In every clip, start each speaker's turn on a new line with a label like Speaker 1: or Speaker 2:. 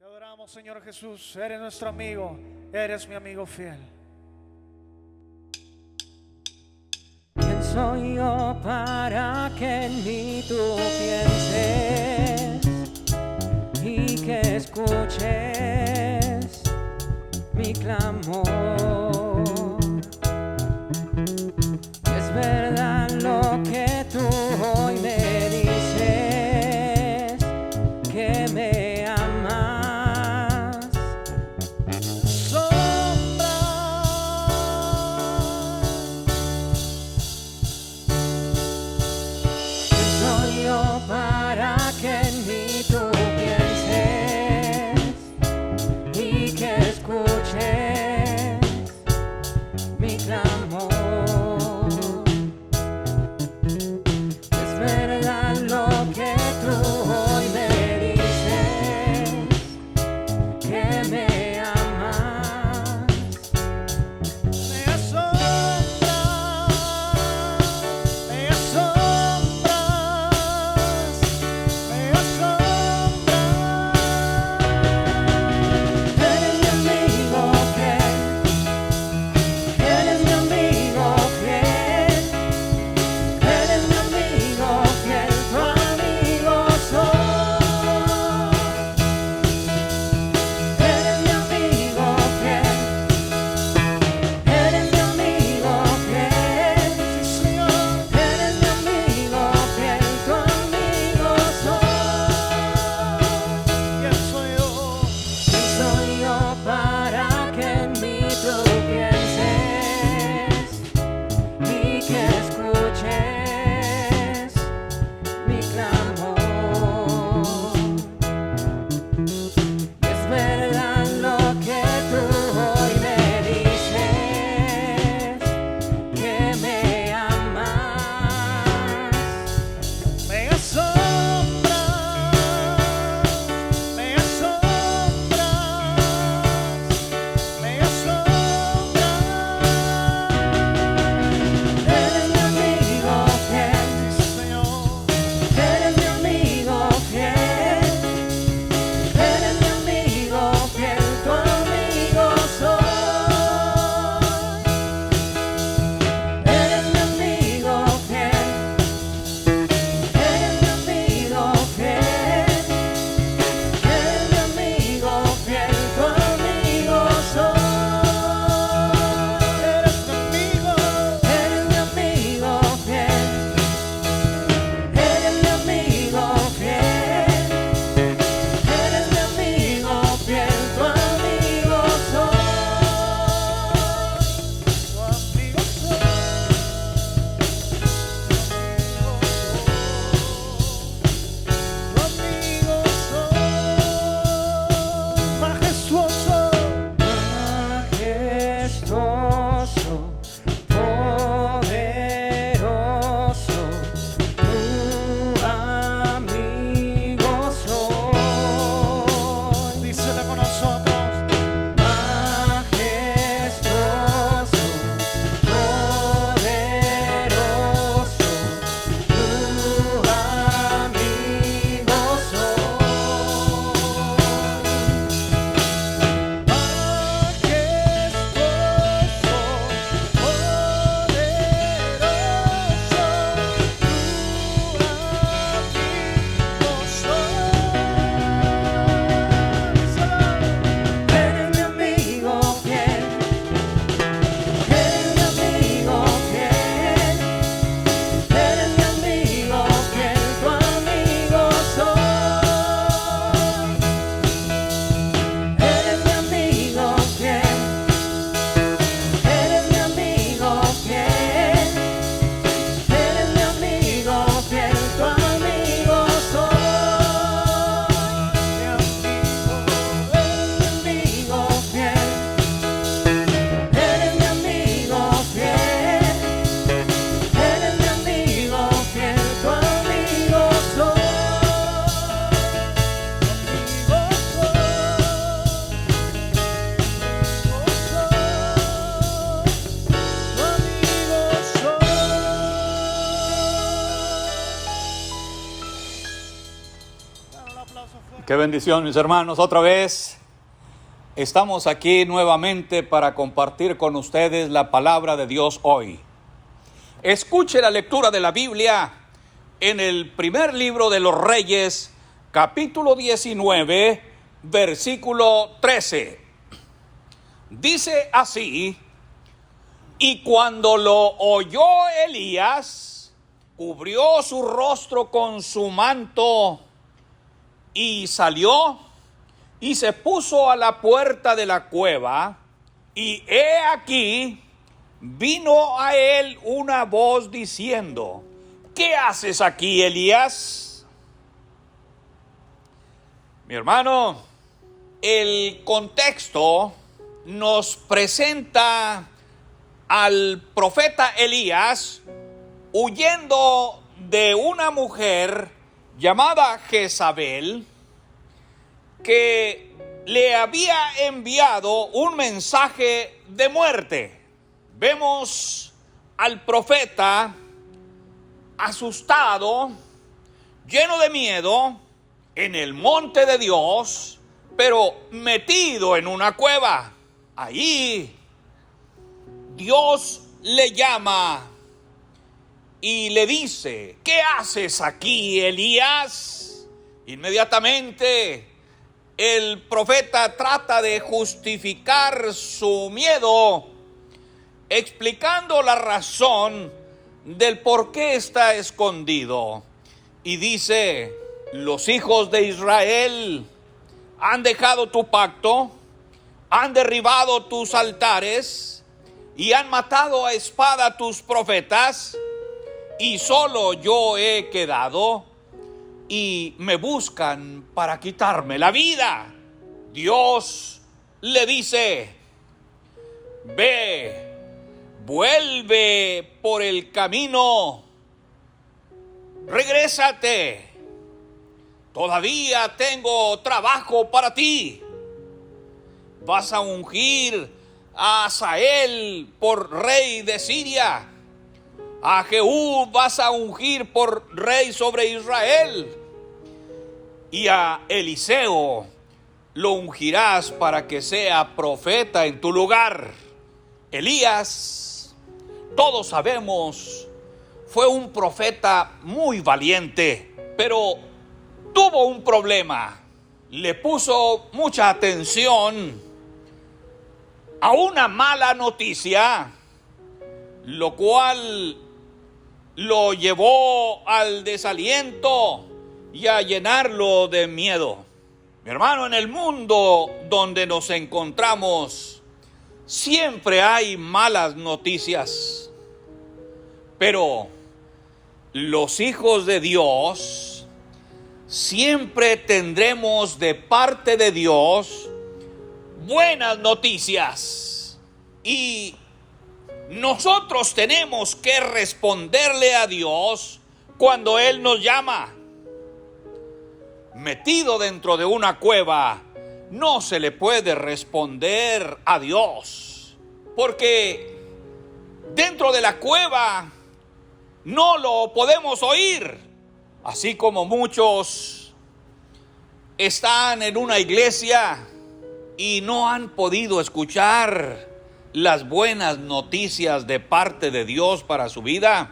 Speaker 1: Te adoramos, Señor Jesús. Eres nuestro amigo, eres mi amigo fiel.
Speaker 2: ¿Quién soy yo para que en mí tú pienses y que escuches mi clamor? Es verdad lo que tú hoy me dices, que me amas.
Speaker 1: Sombra.
Speaker 2: ¿Quién soy yo para que en mí tú pienses y que escuches
Speaker 3: Qué bendición, mis hermanos, otra vez estamos aquí nuevamente para compartir con ustedes la palabra de Dios hoy. Escuche la lectura de la Biblia en el primer libro de los Reyes, capítulo 19, versículo 13. Dice así: y cuando lo oyó Elías, cubrió su rostro con su manto y salió y se puso a la puerta de la cueva, y he aquí, vino a él una voz diciendo: ¿qué haces aquí, Elías? Mi hermano, el contexto nos presenta al profeta Elías huyendo de una mujer llamada Jezabel, que le había enviado un mensaje de muerte. Vemos al profeta asustado, lleno de miedo, en el monte de Dios, pero metido en una cueva. Ahí Dios le llama y le dice: ¿qué haces aquí, Elías? Inmediatamente el profeta trata de justificar su miedo, explicando la razón del por qué está escondido. Y dice: los hijos de Israel han dejado tu pacto, han derribado tus altares y han matado a espada a tus profetas, y solo yo he quedado, y me buscan para quitarme la vida. Dios le dice: ve, vuelve por el camino, regrésate, todavía tengo trabajo para ti. Vas a ungir a Hazael por rey de Siria, a Jehú vas a ungir por rey sobre Israel, y a Eliseo lo ungirás para que sea profeta en tu lugar. Elías, todos sabemos, fue un profeta muy valiente, pero tuvo un problema. Le puso mucha atención a una mala noticia, lo cual lo llevó al desaliento y a llenarlo de miedo. Mi hermano, en el mundo donde nos encontramos, siempre hay malas noticias, pero los hijos de Dios siempre tendremos de parte de Dios buenas noticias, y nosotros tenemos que responderle a Dios cuando Él nos llama. Metido dentro de una cueva, no se le puede responder a Dios, porque dentro de la cueva no lo podemos oír. Así como muchos están en una iglesia y no han podido escuchar las buenas noticias de parte de Dios para su vida,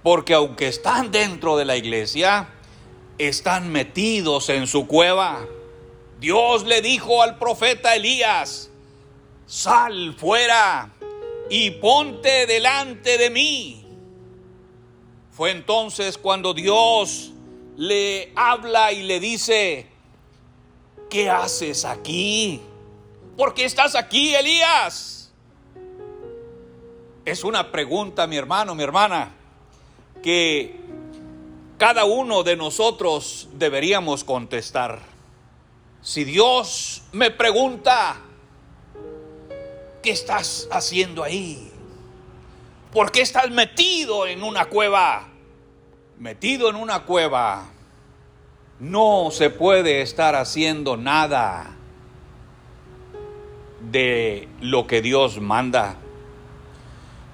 Speaker 3: porque aunque están dentro de la iglesia, están metidos en su cueva. Dios le dijo al profeta Elías: sal fuera y ponte delante de mí. Fue entonces cuando Dios le habla y le dice: ¿qué haces aquí? ¿Por qué estás aquí, Elías? Es una pregunta, mi hermano, mi hermana, que cada uno de nosotros deberíamos contestar. Si Dios me pregunta: ¿qué estás haciendo ahí? ¿Por qué estás metido en una cueva? Metido en una cueva, no se puede estar haciendo nada de lo que Dios manda.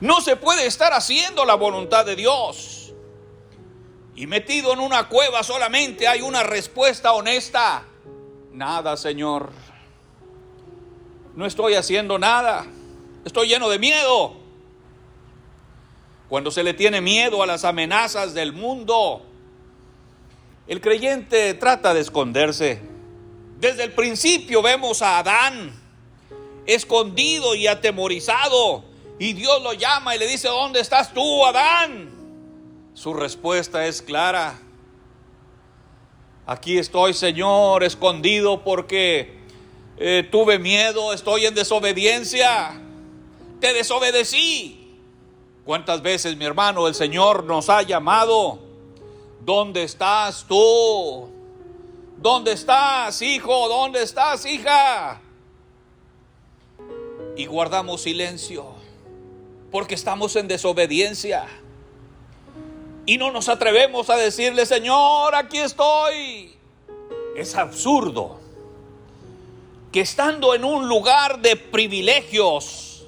Speaker 3: No se puede estar haciendo la voluntad de Dios. Y metido en una cueva solamente hay una respuesta honesta: nada, Señor. No estoy haciendo nada. Estoy lleno de miedo. Cuando se le tiene miedo a las amenazas del mundo, el creyente trata de esconderse. Desde el principio vemos a Adán escondido y atemorizado, y Dios lo llama y le dice: ¿dónde estás tú, Adán? Su respuesta es clara: aquí estoy, Señor, escondido porque tuve miedo, estoy en desobediencia, te desobedecí. ¿Cuántas veces, mi hermano, el Señor nos ha llamado? ¿Dónde estás tú? ¿Dónde estás, hijo? ¿Dónde estás, hija? Y guardamos silencio porque estamos en desobediencia. Y no nos atrevemos a decirle: Señor, aquí estoy. Es absurdo que estando en un lugar de privilegios,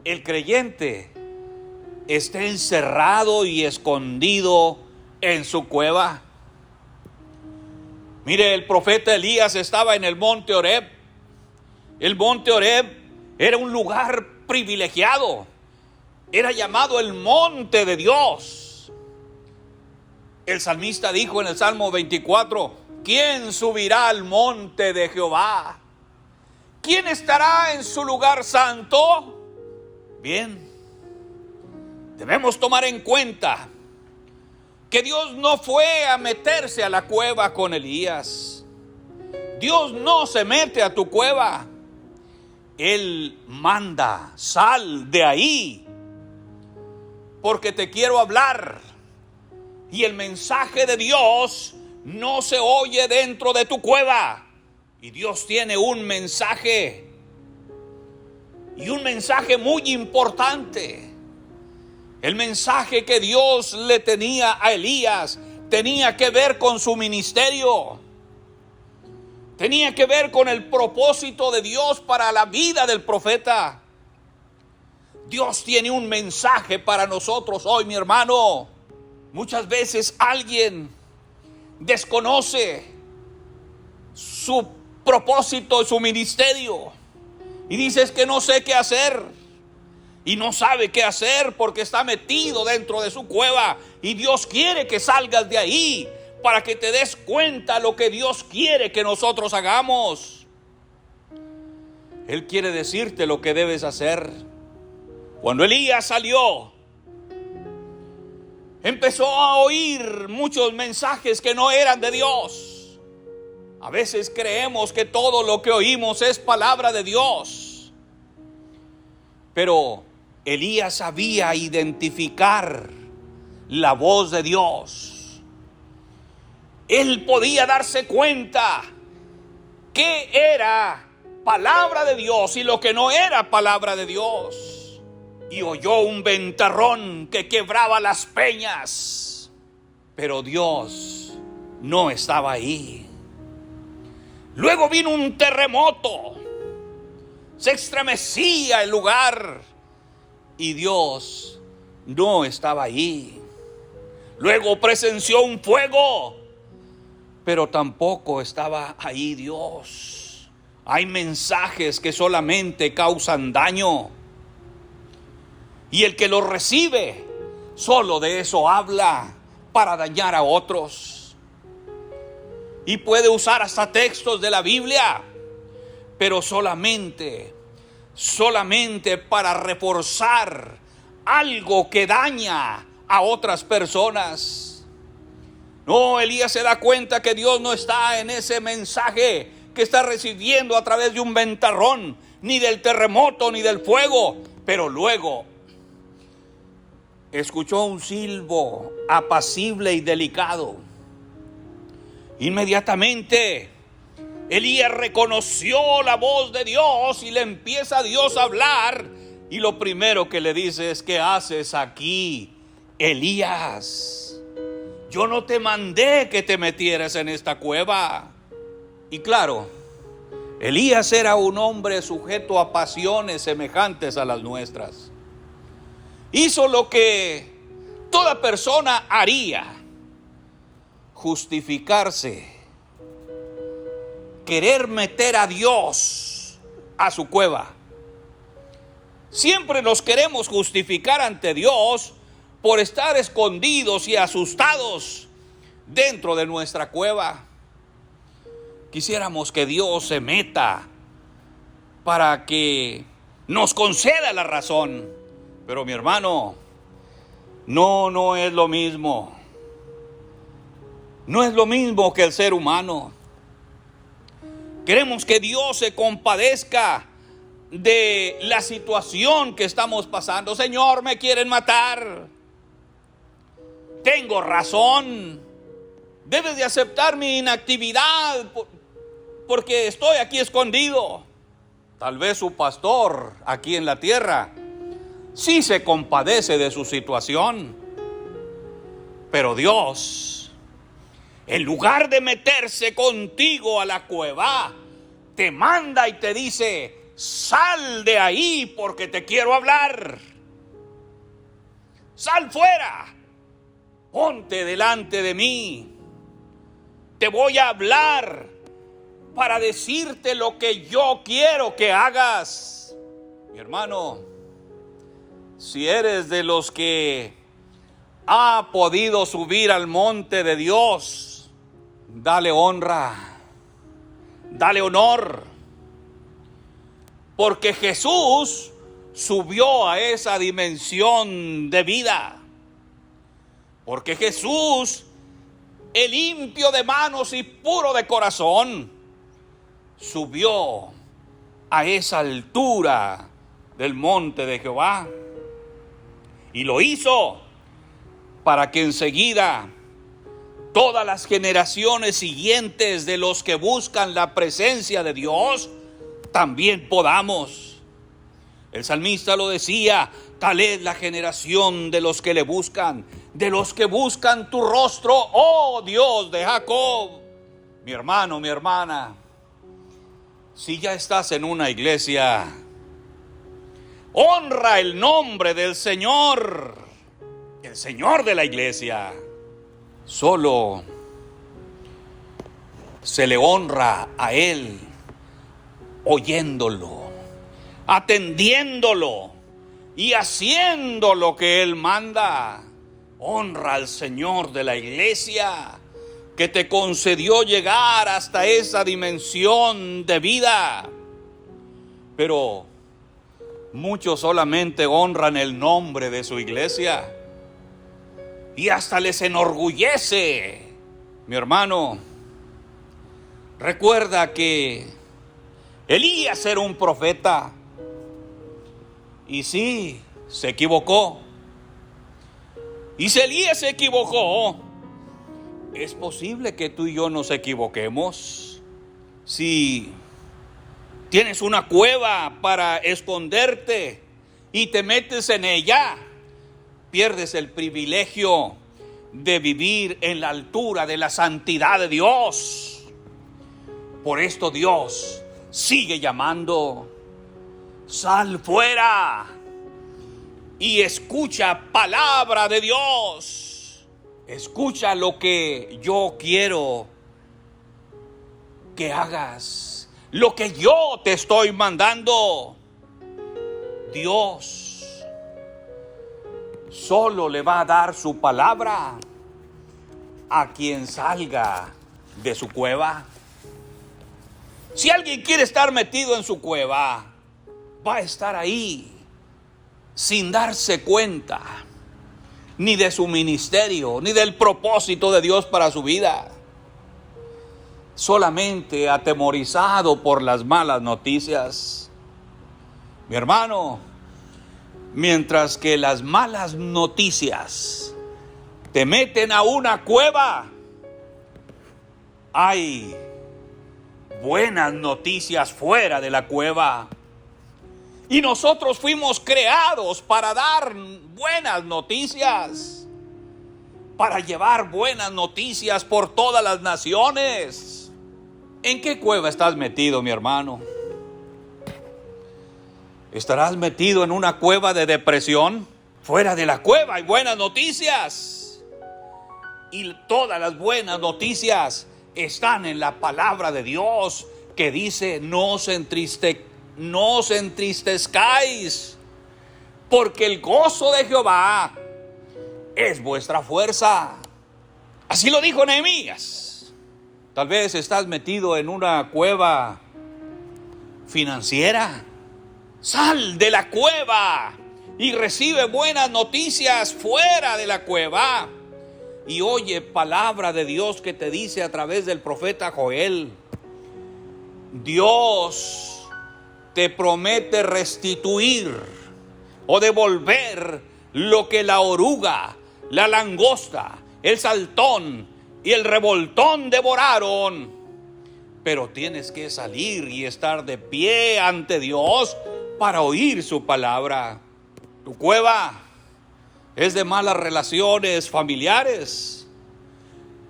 Speaker 3: el creyente esté encerrado y escondido en su cueva. Mire, el profeta Elías estaba en el monte Horeb. El monte Horeb era un lugar privilegiado. Era llamado el monte de Dios. El salmista dijo en el Salmo 24: ¿quién subirá al monte de Jehová? ¿Quién estará en su lugar santo? Bien, debemos tomar en cuenta que Dios no fue a meterse a la cueva con Elías. Dios no se mete a tu cueva. Él manda: sal de ahí, porque te quiero hablar. Y el mensaje de Dios no se oye dentro de tu cueva. Y Dios tiene un mensaje, y un mensaje muy importante. El mensaje que Dios le tenía a Elías tenía que ver con su ministerio. Tenía que ver con el propósito de Dios para la vida del profeta. Dios tiene un mensaje para nosotros hoy, mi hermano. Muchas veces alguien desconoce su propósito y su ministerio y dice: es que no sé qué hacer. Y no sabe qué hacer porque está metido dentro de su cueva. Y Dios quiere que salgas de ahí para que te des cuenta lo que Dios quiere que nosotros hagamos. Él quiere decirte lo que debes hacer. Cuando Elías salió, empezó a oír muchos mensajes que no eran de Dios. A veces creemos que todo lo que oímos es palabra de Dios. Pero Elías sabía identificar la voz de Dios. Él podía darse cuenta qué era palabra de Dios y lo que no era palabra de Dios. Y oyó un ventarrón que quebraba las peñas, pero Dios no estaba ahí. Luego vino un terremoto, se estremecía el lugar y Dios no estaba ahí. Luego presenció un fuego, pero tampoco estaba ahí Dios. Hay mensajes que solamente causan daño, y el que los recibe solo de eso habla para dañar a otros. Y puede usar hasta textos de la Biblia, pero solamente para reforzar algo que daña a otras personas. No, Elías se da cuenta que Dios no está en ese mensaje que está recibiendo a través de un ventarrón, ni del terremoto, ni del fuego. Pero luego escuchó un silbo apacible y delicado. Inmediatamente Elías reconoció la voz de Dios y le empieza a Dios a hablar. Y lo primero que le dice es: ¿qué haces aquí, Elías? Yo no te mandé que te metieras en esta cueva. Y claro, Elías era un hombre sujeto a pasiones semejantes a las nuestras. Hizo lo que toda persona haría justificarse, querer meter a Dios a su cueva. Siempre nos queremos justificar ante Dios por estar escondidos y asustados dentro de nuestra cueva. Quisiéramos que Dios se meta para que nos conceda la razón. Pero mi hermano, no es lo mismo. No es lo mismo que el ser humano. Queremos que Dios se compadezca de la situación que estamos pasando. Señor, me quieren matar. Tengo razón. Debes de aceptar mi inactividad porque estoy aquí escondido. Tal vez su pastor aquí en la tierra sí se compadece de su situación. Pero Dios, en lugar de meterse contigo a la cueva, te manda y te dice: sal de ahí porque te quiero hablar. Sal fuera. Ponte delante de mí. Te voy a hablar para decirte lo que yo quiero que hagas. Mi hermano, si eres de los que ha podido subir al monte de Dios, dale honra, dale honor, porque Jesús subió a esa dimensión de vida. Porque Jesús, el limpio de manos y puro de corazón, subió a esa altura del monte de Jehová. Y lo hizo para que enseguida todas las generaciones siguientes de los que buscan la presencia de Dios también podamos. El salmista lo decía: tal es la generación de los que le buscan, de los que buscan tu rostro, oh Dios de Jacob. Mi hermano, mi hermana, si ya estás en una iglesia, honra el nombre del Señor, el Señor de la iglesia. Solo se le honra a Él oyéndolo, atendiéndolo y haciendo lo que Él manda. Honra al Señor de la iglesia que te concedió llegar hasta esa dimensión de vida. Pero muchos solamente honran el nombre de su iglesia y hasta les enorgullece. Mi hermano, recuerda que Elías era un profeta y sí, se equivocó. Y si Elías se equivocó, es posible que tú y yo nos equivoquemos. Si tienes una cueva para esconderte y te metes en ella, pierdes el privilegio de vivir en la altura de la santidad de Dios. Por esto Dios sigue llamando: sal fuera y escucha palabra de Dios. Escucha lo que yo quiero que hagas, lo que yo te estoy mandando. Dios solo le va a dar su palabra a quien salga de su cueva. Si alguien quiere estar metido en su cueva, va a estar ahí sin darse cuenta ni de su ministerio, ni del propósito de Dios para su vida. Solamente atemorizado por las malas noticias. Mi hermano, mientras que las malas noticias te meten a una cueva, hay buenas noticias fuera de la cueva. Y nosotros fuimos creados para dar buenas noticias, para llevar buenas noticias por todas las naciones. ¿En qué cueva estás metido, mi hermano? ¿Estarás metido en una cueva de depresión? Fuera de la cueva hay buenas noticias. Y todas las buenas noticias están en la palabra de Dios, que dice: no os entristezcáis, porque el gozo de Jehová es vuestra fuerza. Así lo dijo Nehemías. Tal vez estás metido en una cueva financiera. Sal de la cueva y recibe buenas noticias fuera de la cueva. Y oye palabra de Dios que te dice a través del profeta Joel: Dios te promete restituir o devolver lo que la oruga, la langosta, el saltón y el revoltón devoraron. Pero tienes que salir y estar de pie ante Dios para oír su palabra. Tu cueva es de malas relaciones familiares.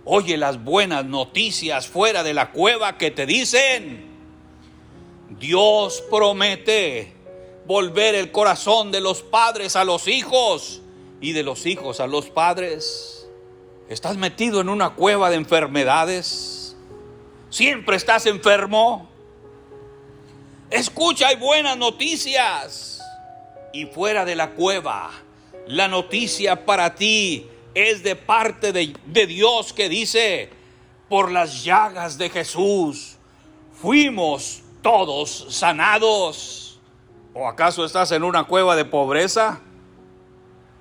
Speaker 3: Oye las buenas noticias fuera de la cueva que te dicen: Dios promete volver el corazón de los padres a los hijos y de los hijos a los padres. ¿Estás metido en una cueva de enfermedades? ¿Siempre estás enfermo? Escucha, hay buenas noticias. Y fuera de la cueva, la noticia para ti es de parte de Dios, que dice: por las llagas de Jesús fuimos todos sanados. ¿O acaso estás en una cueva de pobreza?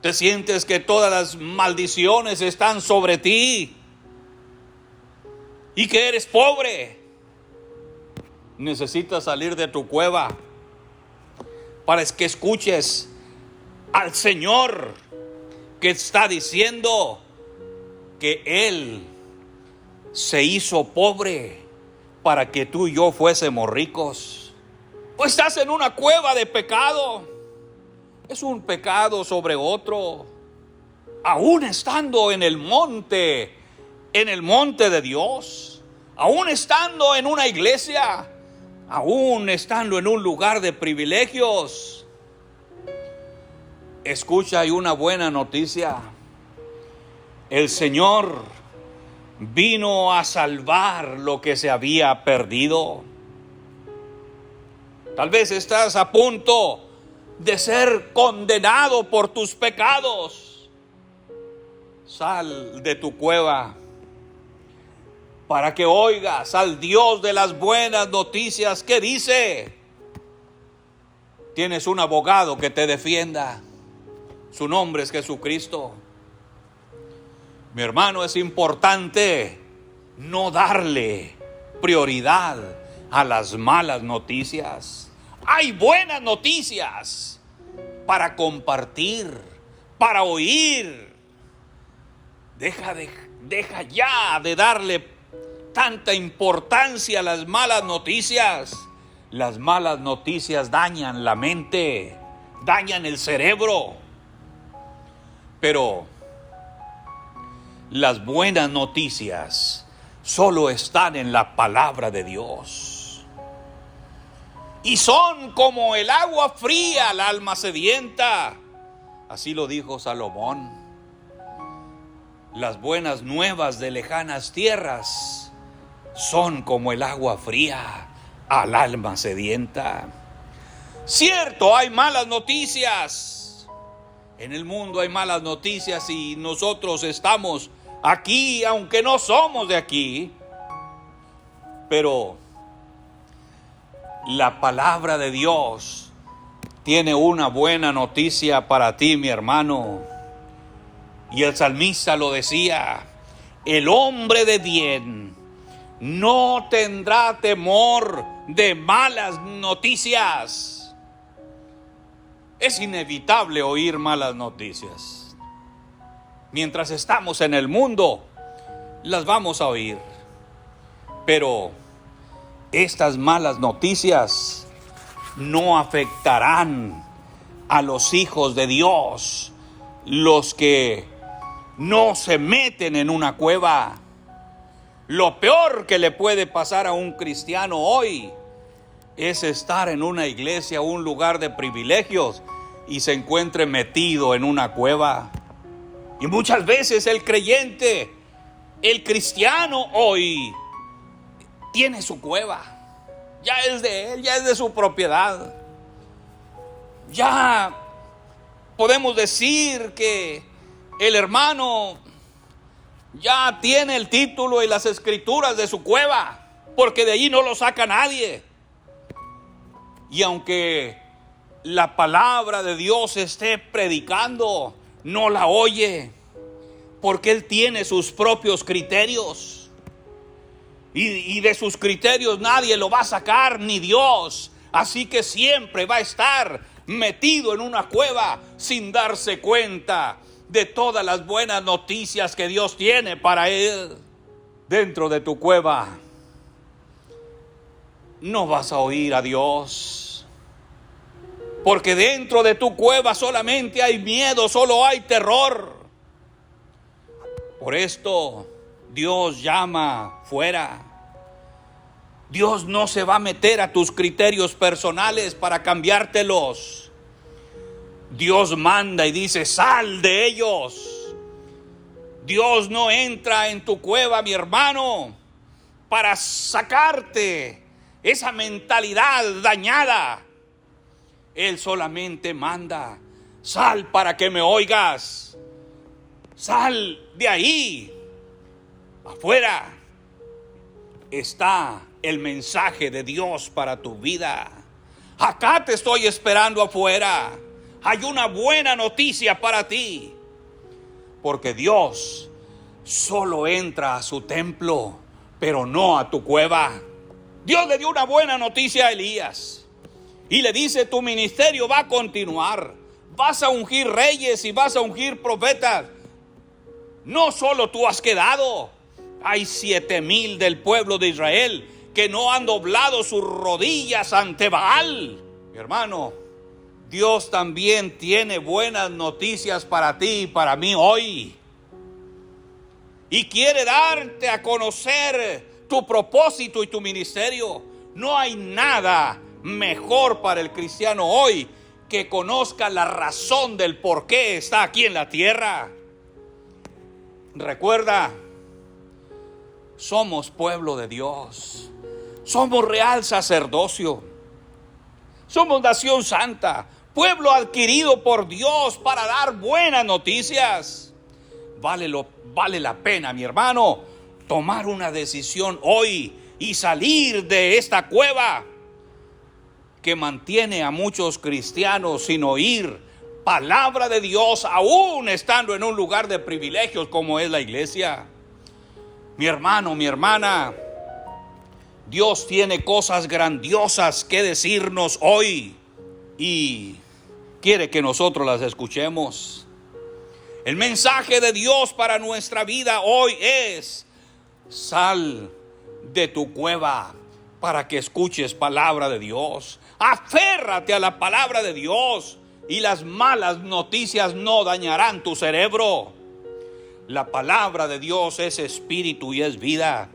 Speaker 3: ¿Te sientes que todas las maldiciones están sobre ti y que eres pobre? Necesitas salir de tu cueva para que escuches al Señor, que está diciendo que Él se hizo pobre para que tú y yo fuésemos ricos. O estás en una cueva de pecado. Es un pecado sobre otro. Aún estando en el monte de Dios, aún estando en una iglesia, aún estando en un lugar de privilegios. Escucha, hay una buena noticia. El Señor vino a salvar lo que se había perdido. Tal vez estás a punto de ser condenado por tus pecados. Sal de tu cueva para que oigas al Dios de las buenas noticias, que dice: tienes un abogado que te defienda. Su nombre es Jesucristo. Mi hermano, es importante no darle prioridad a las malas noticias. Hay buenas noticias para compartir, para oír. Deja ya de darle tanta importancia a las malas noticias. Las malas noticias dañan la mente, dañan el cerebro. Pero las buenas noticias solo están en la palabra de Dios. Y son como el agua fría al alma sedienta. Así lo dijo Salomón. Las buenas nuevas de lejanas tierras son como el agua fría al alma sedienta. Cierto, hay malas noticias. En el mundo hay malas noticias y nosotros estamos aquí, aunque no somos de aquí. Pero la palabra de Dios tiene una buena noticia para ti, mi hermano. Y el salmista lo decía: el hombre de bien no tendrá temor de malas noticias. Es inevitable oír malas noticias. Mientras estamos en el mundo, las vamos a oír. Pero estas malas noticias no afectarán a los hijos de Dios, los que no se meten en una cueva. Lo peor que le puede pasar a un cristiano hoy es estar en una iglesia, un lugar de privilegios, y se encuentre metido en una cueva. Y muchas veces el creyente, el cristiano hoy, tiene su cueva. Ya es de él, ya es de su propiedad. Ya podemos decir que el hermano ya tiene el título y las escrituras de su cueva, porque de allí no lo saca nadie. Y aunque la palabra de Dios esté predicando, no la oye, porque él tiene sus propios criterios. Y de sus criterios nadie lo va a sacar, ni Dios. Así que siempre va a estar metido en una cueva sin darse cuenta de todas las buenas noticias que Dios tiene para él. Dentro de tu cueva no vas a oír a Dios, porque dentro de tu cueva solamente hay miedo, solo hay terror. Por esto Dios llama fuera. Dios no se va a meter a tus criterios personales para cambiártelos. Dios manda y dice: sal de ellos. Dios no entra en tu cueva, mi hermano, para sacarte esa mentalidad dañada. Él solamente manda: sal para que me oigas. Sal de ahí. Afuera está el mensaje de Dios para tu vida. Acá te estoy esperando afuera. Hay una buena noticia para ti. Porque Dios solo entra a su templo, pero no a tu cueva. Dios le dio una buena noticia a Elías y le dice: tu ministerio va a continuar. Vas a ungir reyes y vas a ungir profetas. No solo tú has quedado. Hay 7,000 del pueblo de Israel que no han doblado sus rodillas ante Baal. Mi hermano, Dios también tiene buenas noticias para ti y para mí hoy. Y quiere darte a conocer tu propósito y tu ministerio. No hay nada mejor para el cristiano hoy que conozca la razón del por qué está aquí en la tierra. Recuerda, somos pueblo de Dios. Somos real sacerdocio. Somos nación santa, pueblo adquirido por Dios para dar buenas noticias. Vale la pena, mi hermano, tomar una decisión hoy y salir de esta cueva que mantiene a muchos cristianos sin oír palabra de Dios, aún estando en un lugar de privilegios como es la iglesia. Mi hermano, mi hermana, Dios tiene cosas grandiosas que decirnos hoy y quiere que nosotros las escuchemos. El mensaje de Dios para nuestra vida hoy es: sal de tu cueva para que escuches palabra de Dios. Aférrate a la palabra de Dios y las malas noticias no dañarán tu cerebro. La palabra de Dios es espíritu y es vida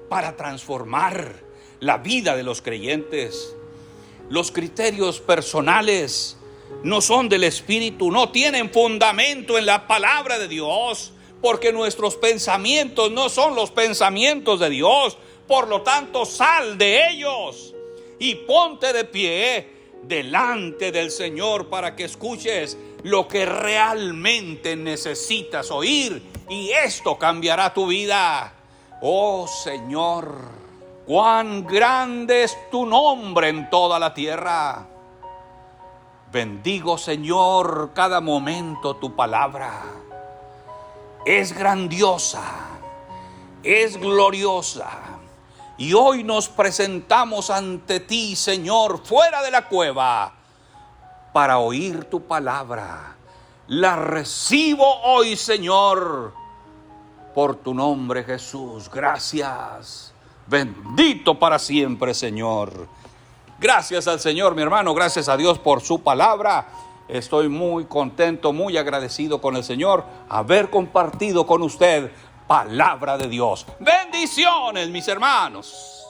Speaker 3: para transformar la vida de los creyentes. Los criterios personales no son del espíritu, no tienen fundamento en la palabra de Dios, porque nuestros pensamientos no son los pensamientos de Dios. Por lo tanto, sal de ellos y ponte de pie delante del Señor para que escuches lo que realmente necesitas oír, y esto cambiará tu vida. Oh Señor, cuán grande es tu nombre en toda la tierra. Bendigo, Señor, cada momento tu palabra. Es grandiosa, es gloriosa. Y hoy nos presentamos ante ti, Señor, fuera de la cueva, para oír tu palabra. La recibo hoy, Señor, por tu nombre, Jesús. Gracias. Bendito para siempre, Señor. Gracias al Señor, mi hermano. Gracias a Dios por su palabra. Estoy muy contento, muy agradecido con el Señor haber compartido con usted palabra de Dios. Bendiciones, mis hermanos.